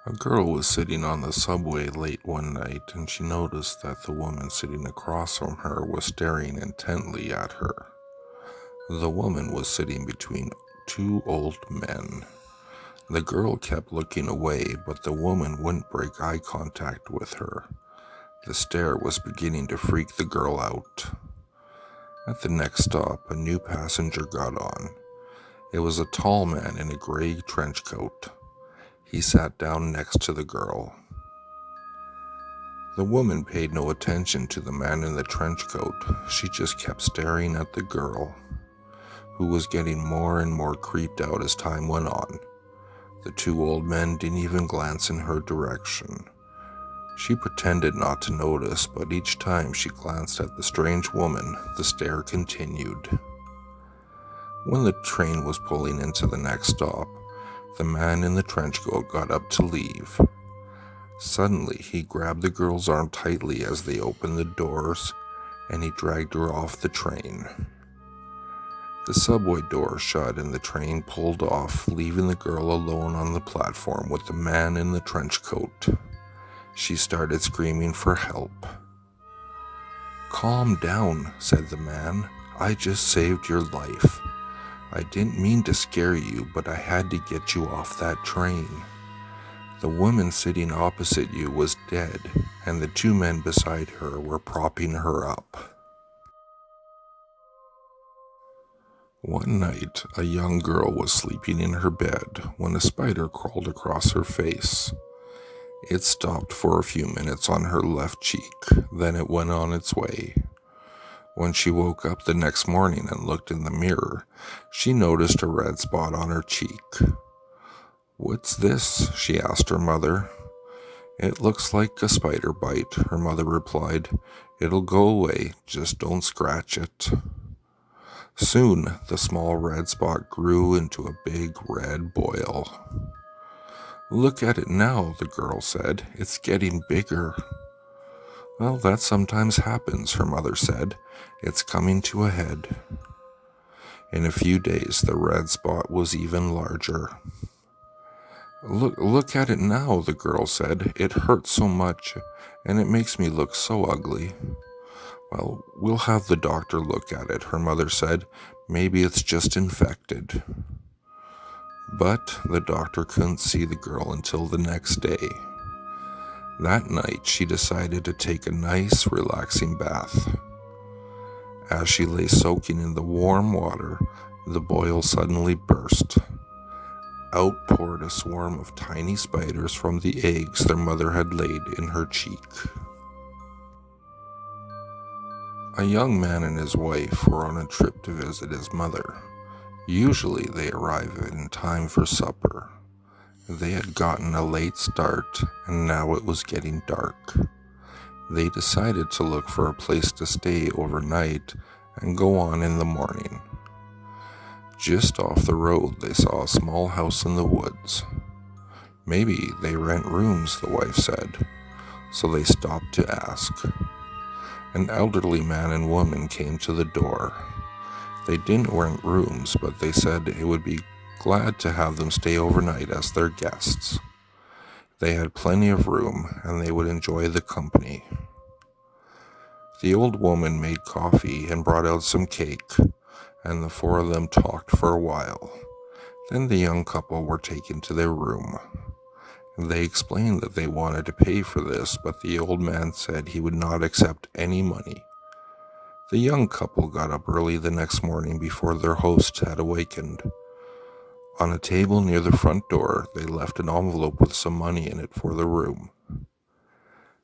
A girl was sitting on the subway late one night and she noticed that the woman sitting across from her was staring intently at her. The woman was sitting between two old men. The girl kept looking away, but the woman wouldn't break eye contact with her. The stare was beginning to freak the girl out. At the next stop, a new passenger got on. It was a tall man in a gray trench coat. He sat down next to the girl. The woman paid no attention to the man in the trench coat. She just kept staring at the girl, who was getting more and more creeped out as time went on. The two old men didn't even glance in her direction. She pretended not to notice, but each time she glanced at the strange woman, the stare continued. When the train was pulling into the next stop, the man in the trench coat got up to leave. Suddenly, he grabbed the girl's arm tightly as they opened the doors, and he dragged her off the train. The subway door shut and the train pulled off, leaving the girl alone on the platform with the man in the trench coat. She started screaming for help. "Calm down," said the man. "I just saved your life. I didn't mean to scare you, but I had to get you off that train. The woman sitting opposite you was dead, and the two men beside her were propping her up." One night, a young girl was sleeping in her bed when a spider crawled across her face. It stopped for a few minutes on her left cheek, then it went on its way. When she woke up the next morning and looked in the mirror, she noticed a red spot on her cheek. "What's this?" she asked her mother. "It looks like a spider bite," her mother replied. "It'll go away, just don't scratch it." Soon, the small red spot grew into a big red boil. "Look at it now," the girl said. "It's getting bigger." "Well, that sometimes happens," her mother said. "It's coming to a head." In a few days, the red spot was even larger. Look at it now," the girl said. "It hurts so much, and it makes me look so ugly." "Well, we'll have the doctor look at it," her mother said. "Maybe it's just infected." But the doctor couldn't see the girl until the next day. That night, she decided to take a nice, relaxing bath. As she lay soaking in the warm water, the boil suddenly burst. Out poured a swarm of tiny spiders from the eggs their mother had laid in her cheek. A young man and his wife were on a trip to visit his mother. Usually they arrive in time for supper. They had gotten a late start, and now it was getting dark. They decided to look for a place to stay overnight and go on in the morning. Just off the road, they saw a small house in the woods. "Maybe they rent rooms," the wife said. So they stopped to ask. An elderly man and woman came to the door. They didn't rent rooms, but they said it would be glad to have them stay overnight as their guests. They had plenty of room, and they would enjoy the company. The old woman made coffee and brought out some cake, and the four of them talked for a while. Then the young couple were taken to their room. They explained that they wanted to pay for this, but the old man said he would not accept any money. The young couple got up early the next morning before their host had awakened. On a table near the front door, they left an envelope with some money in it for the room.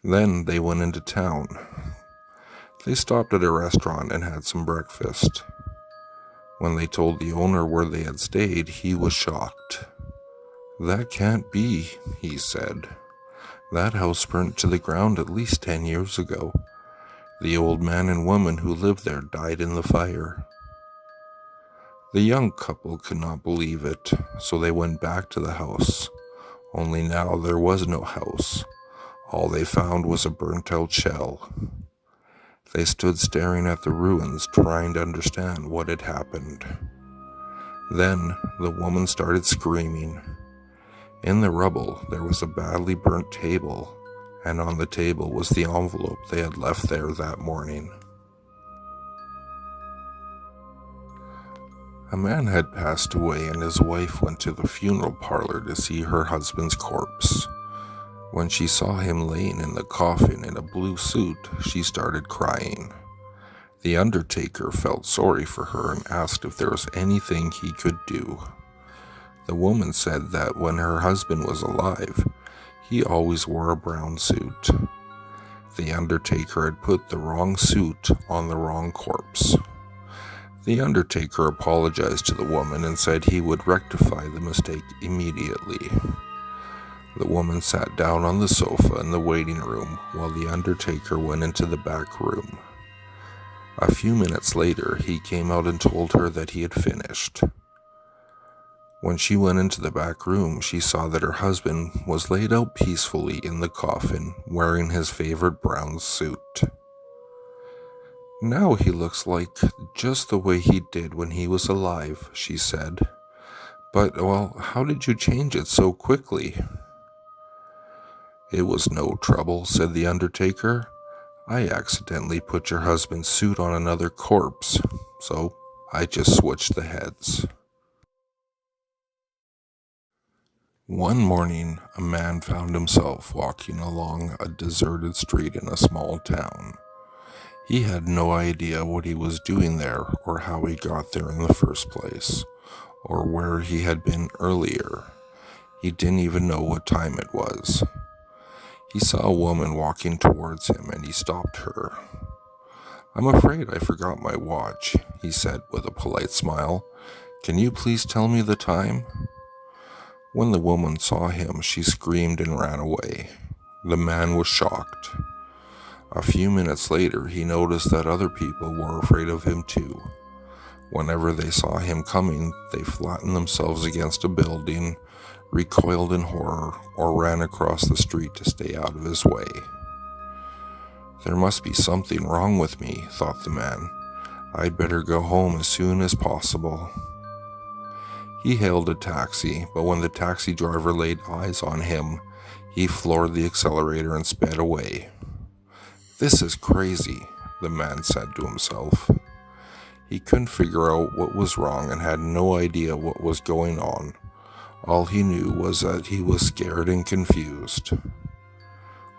Then they went into town. They stopped at a restaurant and had some breakfast. When they told the owner where they had stayed, he was shocked. "That can't be," he said. "That house burnt to the ground at least 10 years ago. The old man and woman who lived there died in the fire." The young couple could not believe it, so they went back to the house. Only now there was no house. All they found was a burnt-out shell. They stood staring at the ruins, trying to understand what had happened. Then the woman started screaming. In the rubble, there was a badly burnt table, and on the table was the envelope they had left there that morning. A man had passed away, and his wife went to the funeral parlor to see her husband's corpse. When she saw him laying in the coffin in a blue suit, she started crying. The undertaker felt sorry for her and asked if there was anything he could do. The woman said that when her husband was alive, he always wore a brown suit. The undertaker had put the wrong suit on the wrong corpse. The undertaker apologized to the woman and said he would rectify the mistake immediately. The woman sat down on the sofa in the waiting room while the undertaker went into the back room. A few minutes later, he came out and told her that he had finished. When she went into the back room, she saw that her husband was laid out peacefully in the coffin, wearing his favorite brown suit. "Now he looks like just the way he did when he was alive," she said. "But, well, how did you change it so quickly?" "It was no trouble," said the undertaker. "I accidentally put your husband's suit on another corpse, so I just switched the heads." One morning, a man found himself walking along a deserted street in a small town. He had no idea what he was doing there, or how he got there in the first place, or where he had been earlier. He didn't even know what time it was. He saw a woman walking towards him, and he stopped her. "I'm afraid I forgot my watch," he said with a polite smile. "Can you please tell me the time?" When the woman saw him, she screamed and ran away. The man was shocked. A few minutes later, he noticed that other people were afraid of him too. Whenever they saw him coming, they flattened themselves against a building, recoiled in horror, or ran across the street to stay out of his way. "There must be something wrong with me," thought the man. "I'd better go home as soon as possible." He hailed a taxi, but when the taxi driver laid eyes on him, he floored the accelerator and sped away. "This is crazy," the man said to himself. He couldn't figure out what was wrong and had no idea what was going on. All he knew was that he was scared and confused.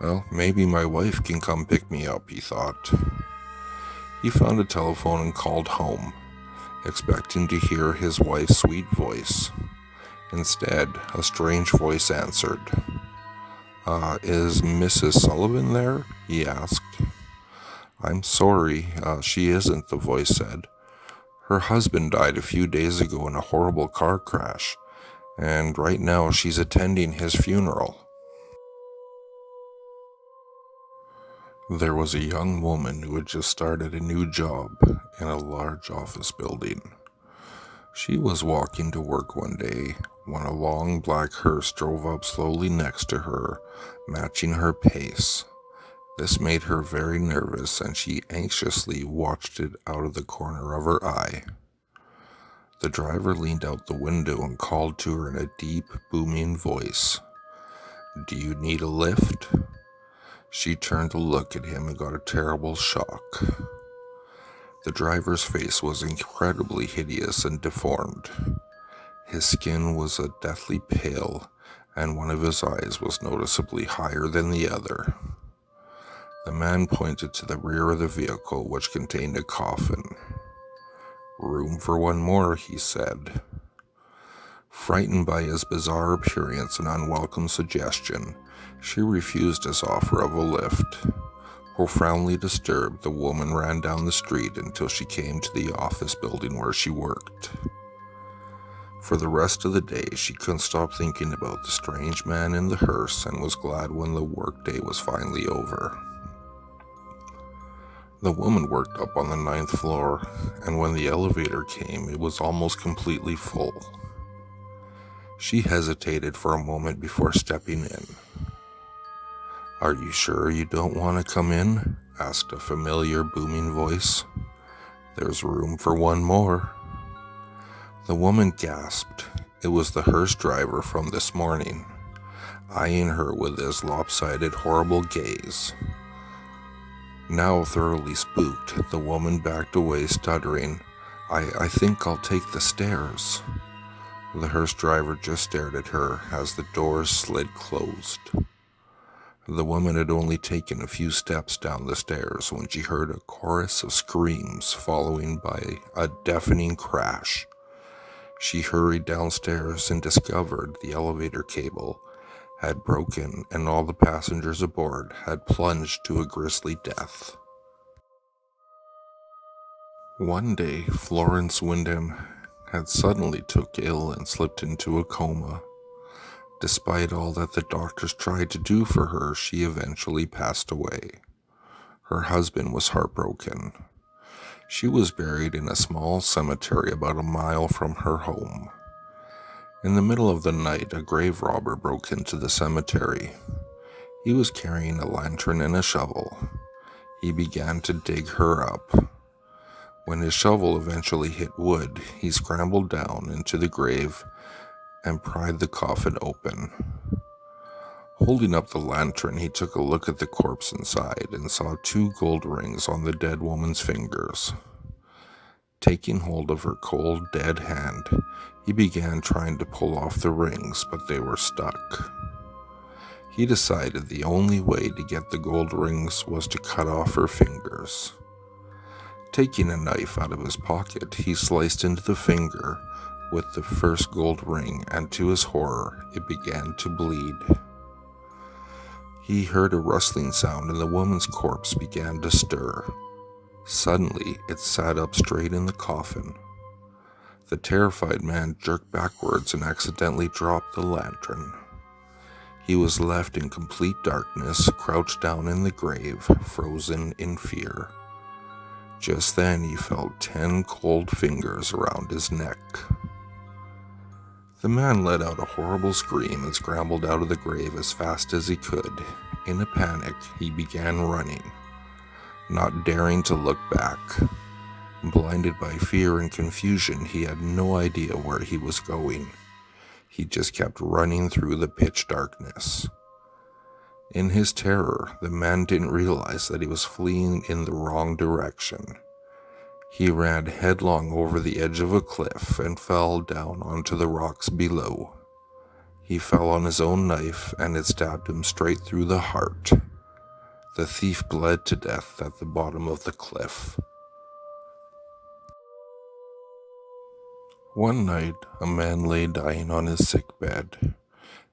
"Well, maybe my wife can come pick me up," he thought. He found a telephone and called home, expecting to hear his wife's sweet voice. Instead, a strange voice answered. Is Mrs. Sullivan there?" he asked. "I'm sorry, she isn't," the voice said. "Her husband died a few days ago in a horrible car crash, and right now she's attending his funeral." There was a young woman who had just started a new job in a large office building. She was walking to work one day when a long black hearse drove up slowly next to her, matching her pace. This made her very nervous, and she anxiously watched it out of the corner of her eye. The driver leaned out the window and called to her in a deep, booming voice. "Do you need a lift?" She turned to look at him and got a terrible shock. The driver's face was incredibly hideous and deformed. His skin was a deathly pale, and one of his eyes was noticeably higher than the other. The man pointed to the rear of the vehicle, which contained a coffin. "Room for one more," he said. Frightened by his bizarre appearance and unwelcome suggestion, she refused his offer of a lift. Profoundly disturbed, the woman ran down the street until she came to the office building where she worked. For the rest of the day, she couldn't stop thinking about the strange man in the hearse and was glad when the workday was finally over. The woman worked up on the 9th floor, and when the elevator came, it was almost completely full. She hesitated for a moment before stepping in. "Are you sure you don't want to come in?" asked a familiar booming voice. "There's room for one more." The woman gasped. It was the hearse driver from this morning, eyeing her with his lopsided, horrible gaze. Now thoroughly spooked, the woman backed away, stuttering, I think I'll take the stairs." The hearse driver just stared at her as the doors slid closed. The woman had only taken a few steps down the stairs when she heard a chorus of screams following by a deafening crash. She hurried downstairs and discovered the elevator cable had broken and all the passengers aboard had plunged to a grisly death. One day, Florence Wyndham had suddenly took ill and slipped into a coma. Despite all that the doctors tried to do for her, she eventually passed away. Her husband was heartbroken. She was buried in a small cemetery about a mile from her home. In the middle of the night, a grave robber broke into the cemetery. He was carrying a lantern and a shovel. He began to dig her up. When his shovel eventually hit wood, he scrambled down into the grave and pried the coffin open. Holding up the lantern, he took a look at the corpse inside and saw 2 gold rings on the dead woman's fingers. Taking hold of her cold, dead hand, he began trying to pull off the rings, but they were stuck. He decided the only way to get the gold rings was to cut off her fingers. Taking a knife out of his pocket, he sliced into the finger with the first gold ring, and to his horror, it began to bleed. He heard a rustling sound and the woman's corpse began to stir. Suddenly, it sat up straight in the coffin. The terrified man jerked backwards and accidentally dropped the lantern. He was left in complete darkness, crouched down in the grave, frozen in fear. Just then, he felt 10 cold fingers around his neck. The man let out a horrible scream and scrambled out of the grave as fast as he could. In a panic, he began running, not daring to look back. Blinded by fear and confusion, he had no idea where he was going. He just kept running through the pitch darkness. In his terror, the man didn't realize that he was fleeing in the wrong direction. He ran headlong over the edge of a cliff and fell down onto the rocks below. He fell on his own knife and it stabbed him straight through the heart. The thief bled to death at the bottom of the cliff. One night, a man lay dying on his sick bed.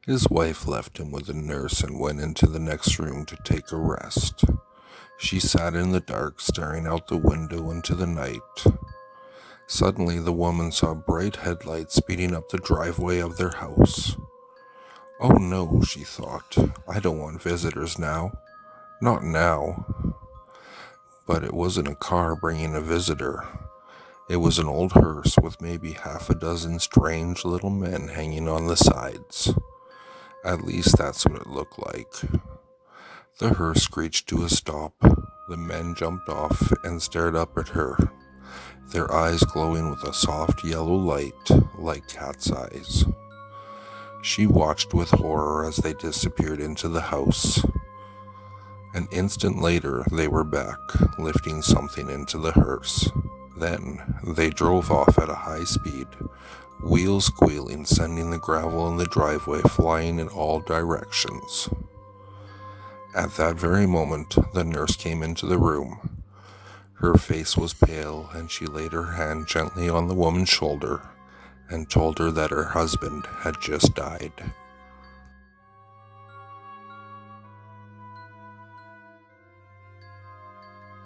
His wife left him with a nurse and went into the next room to take a rest. She sat in the dark, staring out the window into the night. Suddenly, the woman saw bright headlights speeding up the driveway of their house. "Oh no," she thought, "I don't want visitors now. Not now." But it wasn't a car bringing a visitor. It was an old hearse with maybe half a dozen strange little men hanging on the sides. At least that's what it looked like. The hearse screeched to a stop. The men jumped off and stared up at her, their eyes glowing with a soft yellow light like cat's eyes. She watched with horror as they disappeared into the house. An instant later, they were back, lifting something into the hearse. Then, they drove off at a high speed, wheels squealing, sending the gravel in the driveway flying in all directions. At that very moment, the nurse came into the room. Her face was pale, and she laid her hand gently on the woman's shoulder and told her that her husband had just died.